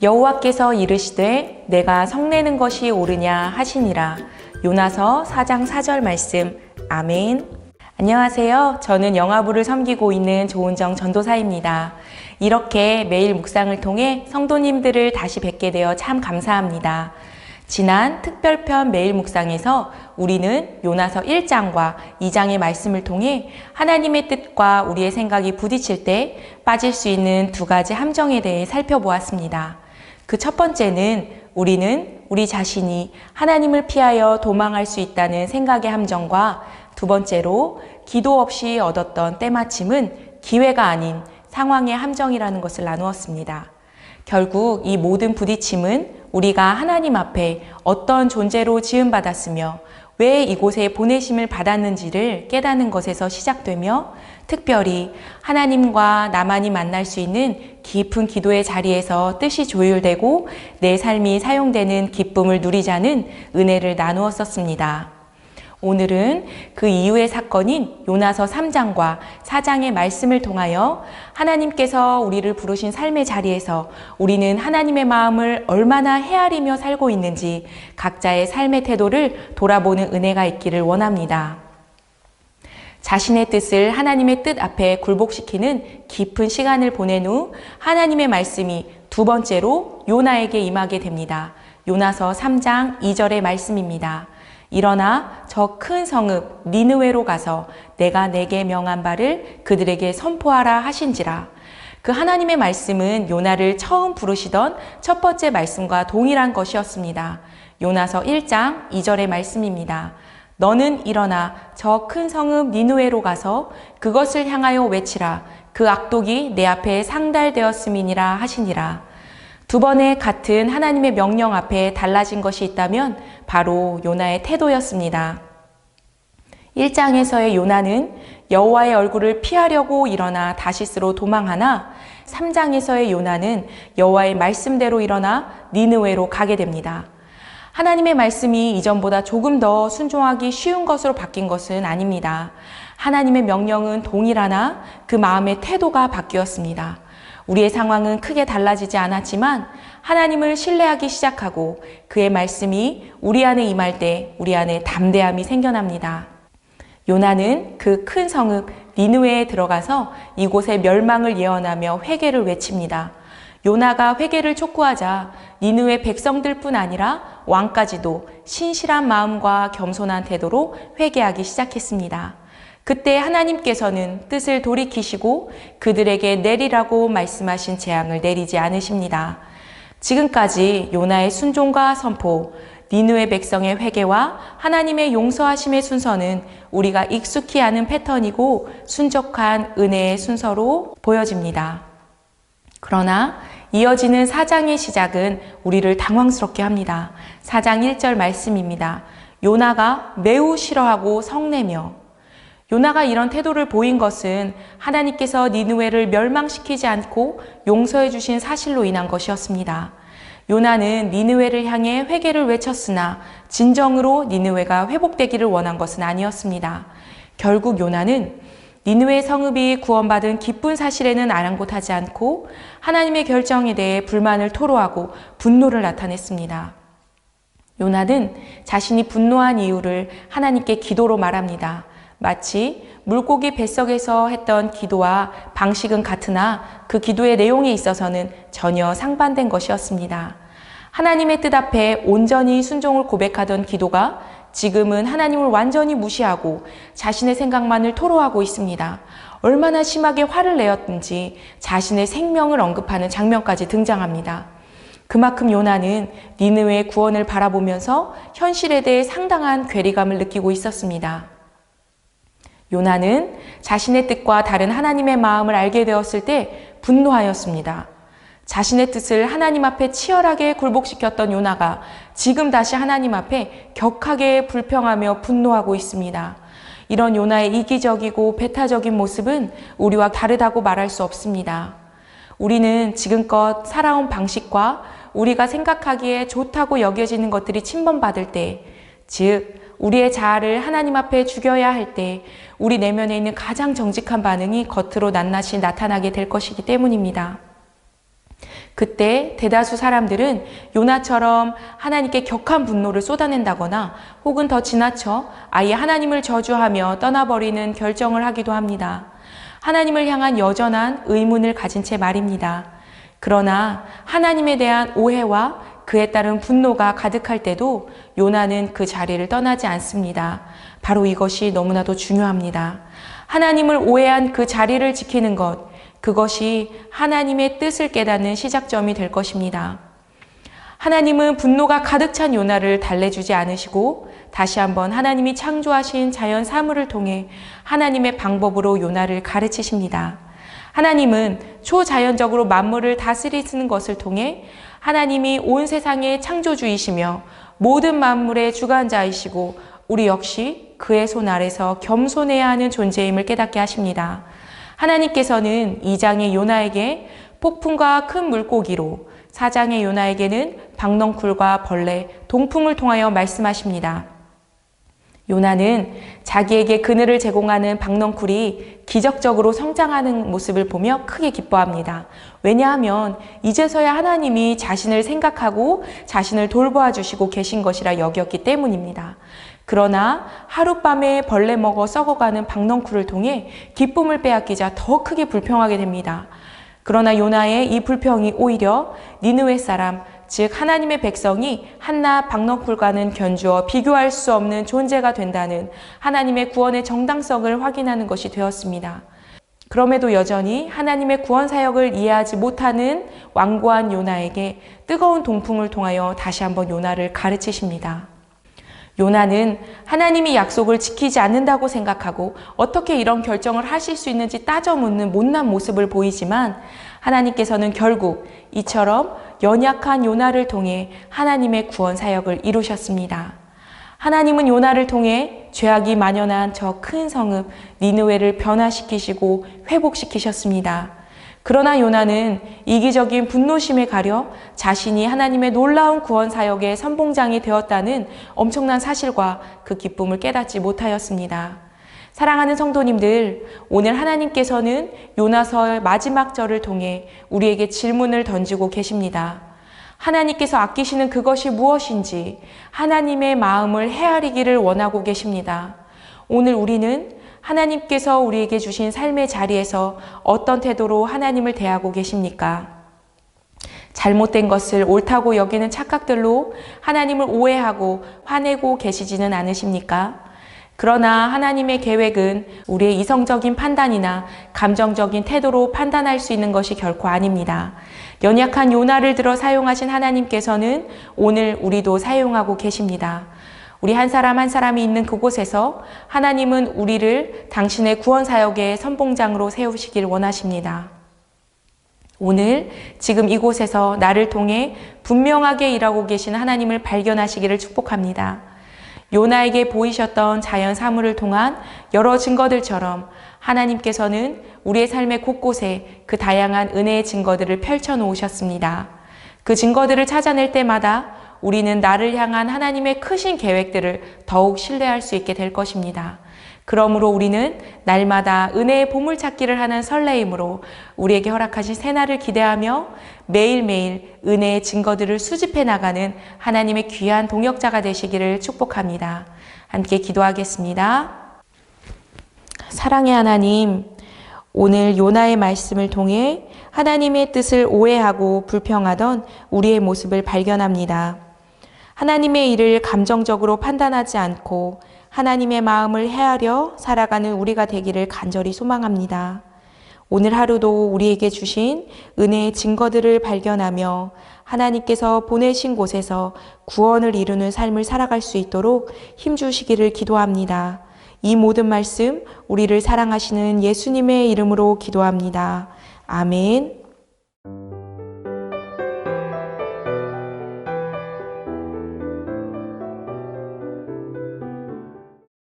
여호와께서 이르시되 내가 성내는 것이 옳으냐 하시니라. 요나서 4장 4절 말씀. 아멘. 안녕하세요. 저는 영화부를 섬기고 있는 조은정 전도사입니다. 이렇게 매일 묵상을 통해 성도님들을 다시 뵙게 되어 참 감사합니다. 지난 특별편 매일 묵상에서 우리는 요나서 1장과 2장의 말씀을 통해 하나님의 뜻과 우리의 생각이 부딪힐 때 빠질 수 있는 두 가지 함정에 대해 살펴보았습니다. 그 첫 번째는 우리는 우리 자신이 하나님을 피하여 도망할 수 있다는 생각의 함정과 두 번째로 기도 없이 얻었던 때마침은 기회가 아닌 상황의 함정이라는 것을 나누었습니다. 결국 이 모든 부딪힘은 우리가 하나님 앞에 어떤 존재로 지음받았으며 왜 이곳에 보내심을 받았는지를 깨닫는 것에서 시작되며 특별히 하나님과 나만이 만날 수 있는 깊은 기도의 자리에서 뜻이 조율되고 내 삶이 사용되는 기쁨을 누리자는 은혜를 나누었었습니다. 오늘은 그 이후의 사건인 요나서 3장과 4장의 말씀을 통하여 하나님께서 우리를 부르신 삶의 자리에서 우리는 하나님의 마음을 얼마나 헤아리며 살고 있는지 각자의 삶의 태도를 돌아보는 은혜가 있기를 원합니다. 자신의 뜻을 하나님의 뜻 앞에 굴복시키는 깊은 시간을 보낸 후 하나님의 말씀이 두 번째로 요나에게 임하게 됩니다. 요나서 3장 2절의 말씀입니다. 일어나 저 큰 성읍 니느웨로 가서 내가 내게 명한 바를 그들에게 선포하라 하신지라. 그 하나님의 말씀은 요나를 처음 부르시던 첫 번째 말씀과 동일한 것이었습니다. 요나서 1장 2절의 말씀입니다. 너는 일어나 저 큰 성읍 니느웨로 가서 그것을 향하여 외치라. 그 악독이 내 앞에 상달되었음이니라 하시니라. 두 번의 같은 하나님의 명령 앞에 달라진 것이 있다면 바로 요나의 태도였습니다. 1장에서의 요나는 여호와의 얼굴을 피하려고 일어나 다시스로 도망하나 3장에서의 요나는 여호와의 말씀대로 일어나 니느웨로 가게 됩니다. 하나님의 말씀이 이전보다 조금 더 순종하기 쉬운 것으로 바뀐 것은 아닙니다. 하나님의 명령은 동일하나 그 마음의 태도가 바뀌었습니다. 우리의 상황은 크게 달라지지 않았지만 하나님을 신뢰하기 시작하고 그의 말씀이 우리 안에 임할 때 우리 안에 담대함이 생겨납니다. 요나는 그 큰 성읍 니느웨에 들어가서 이곳의 멸망을 예언하며 회개를 외칩니다. 요나가 회개를 촉구하자 니느웨 백성들뿐 아니라 왕까지도 신실한 마음과 겸손한 태도로 회개하기 시작했습니다. 그때 하나님께서는 뜻을 돌이키시고 그들에게 내리라고 말씀하신 재앙을 내리지 않으십니다. 지금까지 요나의 순종과 선포, 니느웨 백성의 회개와 하나님의 용서하심의 순서는 우리가 익숙히 아는 패턴이고 순적한 은혜의 순서로 보여집니다. 그러나 이어지는 4장의 시작은 우리를 당황스럽게 합니다. 4장 1절 말씀입니다. 요나가 매우 싫어하고 성내며. 요나가 이런 태도를 보인 것은 하나님께서 니느웨를 멸망시키지 않고 용서해 주신 사실로 인한 것이었습니다. 요나는 니느웨를 향해 회개를 외쳤으나 진정으로 니느웨가 회복되기를 원한 것은 아니었습니다. 결국 요나는 니느웨 성읍이 구원받은 기쁜 사실에는 아랑곳하지 않고 하나님의 결정에 대해 불만을 토로하고 분노를 나타냈습니다. 요나는 자신이 분노한 이유를 하나님께 기도로 말합니다. 마치 물고기 뱃속에서 했던 기도와 방식은 같으나 그 기도의 내용에 있어서는 전혀 상반된 것이었습니다. 하나님의 뜻 앞에 온전히 순종을 고백하던 기도가 지금은 하나님을 완전히 무시하고 자신의 생각만을 토로하고 있습니다. 얼마나 심하게 화를 내었든지 자신의 생명을 언급하는 장면까지 등장합니다. 그만큼 요나는 니느웨의 구원을 바라보면서 현실에 대해 상당한 괴리감을 느끼고 있었습니다. 요나는 자신의 뜻과 다른 하나님의 마음을 알게 되었을 때 분노하였습니다. 자신의 뜻을 하나님 앞에 치열하게 굴복시켰던 요나가 지금 다시 하나님 앞에 격하게 불평하며 분노하고 있습니다. 이런 요나의 이기적이고 배타적인 모습은 우리와 다르다고 말할 수 없습니다. 우리는 지금껏 살아온 방식과 우리가 생각하기에 좋다고 여겨지는 것들이 침범받을 때, 즉 우리의 자아를 하나님 앞에 죽여야 할 때 우리 내면에 있는 가장 정직한 반응이 겉으로 낱낱이 나타나게 될 것이기 때문입니다. 그때 대다수 사람들은 요나처럼 하나님께 격한 분노를 쏟아낸다거나 혹은 더 지나쳐 아예 하나님을 저주하며 떠나버리는 결정을 하기도 합니다. 하나님을 향한 여전한 의문을 가진 채 말입니다. 그러나 하나님에 대한 오해와 그에 따른 분노가 가득할 때도 요나는 그 자리를 떠나지 않습니다. 바로 이것이 너무나도 중요합니다. 하나님을 오해한 그 자리를 지키는 것, 그것이 하나님의 뜻을 깨닫는 시작점이 될 것입니다. 하나님은 분노가 가득 찬 요나를 달래주지 않으시고 다시 한번 하나님이 창조하신 자연 사물을 통해 하나님의 방법으로 요나를 가르치십니다. 하나님은 초자연적으로 만물을 다스리시는 것을 통해 하나님이 온 세상의 창조주이시며 모든 만물의 주관자이시고 우리 역시 그의 손 아래서 겸손해야 하는 존재임을 깨닫게 하십니다. 하나님께서는 2장의 요나에게 폭풍과 큰 물고기로, 4장의 요나에게는 박넝쿨과 벌레, 동풍을 통하여 말씀하십니다. 요나는 자기에게 그늘을 제공하는 박넝쿨이 기적적으로 성장하는 모습을 보며 크게 기뻐합니다. 왜냐하면 이제서야 하나님이 자신을 생각하고 자신을 돌보아 주시고 계신 것이라 여겼기 때문입니다. 그러나 하룻밤에 벌레 먹어 썩어가는 박넝쿨을 통해 기쁨을 빼앗기자 더 크게 불평하게 됩니다. 그러나 요나의 이 불평이 오히려 니느웨 사람, 즉 하나님의 백성이 한낱 박넝쿨과는 견주어 비교할 수 없는 존재가 된다는 하나님의 구원의 정당성을 확인하는 것이 되었습니다. 그럼에도 여전히 하나님의 구원 사역을 이해하지 못하는 완고한 요나에게 뜨거운 동풍을 통하여 다시 한번 요나를 가르치십니다. 요나는 하나님이 약속을 지키지 않는다고 생각하고 어떻게 이런 결정을 하실 수 있는지 따져 묻는 못난 모습을 보이지만 하나님께서는 결국 이처럼 연약한 요나를 통해 하나님의 구원 사역을 이루셨습니다. 하나님은 요나를 통해 죄악이 만연한 저 큰 성읍 니느웨를 변화시키시고 회복시키셨습니다. 그러나 요나는 이기적인 분노심에 가려 자신이 하나님의 놀라운 구원 사역의 선봉장이 되었다는 엄청난 사실과 그 기쁨을 깨닫지 못하였습니다. 사랑하는 성도님들, 오늘 하나님께서는 요나서 마지막 절을 통해 우리에게 질문을 던지고 계십니다. 하나님께서 아끼시는 그것이 무엇인지 하나님의 마음을 헤아리기를 원하고 계십니다. 오늘 우리는 하나님께서 우리에게 주신 삶의 자리에서 어떤 태도로 하나님을 대하고 계십니까? 잘못된 것을 옳다고 여기는 착각들로 하나님을 오해하고 화내고 계시지는 않으십니까? 그러나 하나님의 계획은 우리의 이성적인 판단이나 감정적인 태도로 판단할 수 있는 것이 결코 아닙니다. 연약한 요나를 들어 사용하신 하나님께서는 오늘 우리도 사용하고 계십니다. 우리 한 사람 한 사람이 있는 그곳에서 하나님은 우리를 당신의 구원 사역의 선봉장으로 세우시길 원하십니다. 오늘 지금 이곳에서 나를 통해 분명하게 일하고 계신 하나님을 발견하시기를 축복합니다. 요나에게 보이셨던 자연 사물을 통한 여러 증거들처럼 하나님께서는 우리의 삶의 곳곳에 그 다양한 은혜의 증거들을 펼쳐 놓으셨습니다. 그 증거들을 찾아낼 때마다 우리는 나를 향한 하나님의 크신 계획들을 더욱 신뢰할 수 있게 될 것입니다. 그러므로 우리는 날마다 은혜의 보물찾기를 하는 설레임으로 우리에게 허락하신 새날을 기대하며 매일매일 은혜의 증거들을 수집해 나가는 하나님의 귀한 동역자가 되시기를 축복합니다. 함께 기도하겠습니다. 사랑의 하나님, 오늘 요나의 말씀을 통해 하나님의 뜻을 오해하고 불평하던 우리의 모습을 발견합니다. 하나님의 일을 감정적으로 판단하지 않고 하나님의 마음을 헤아려 살아가는 우리가 되기를 간절히 소망합니다. 오늘 하루도 우리에게 주신 은혜의 증거들을 발견하며 하나님께서 보내신 곳에서 구원을 이루는 삶을 살아갈 수 있도록 힘주시기를 기도합니다. 이 모든 말씀 우리를 사랑하시는 예수님의 이름으로 기도합니다. 아멘.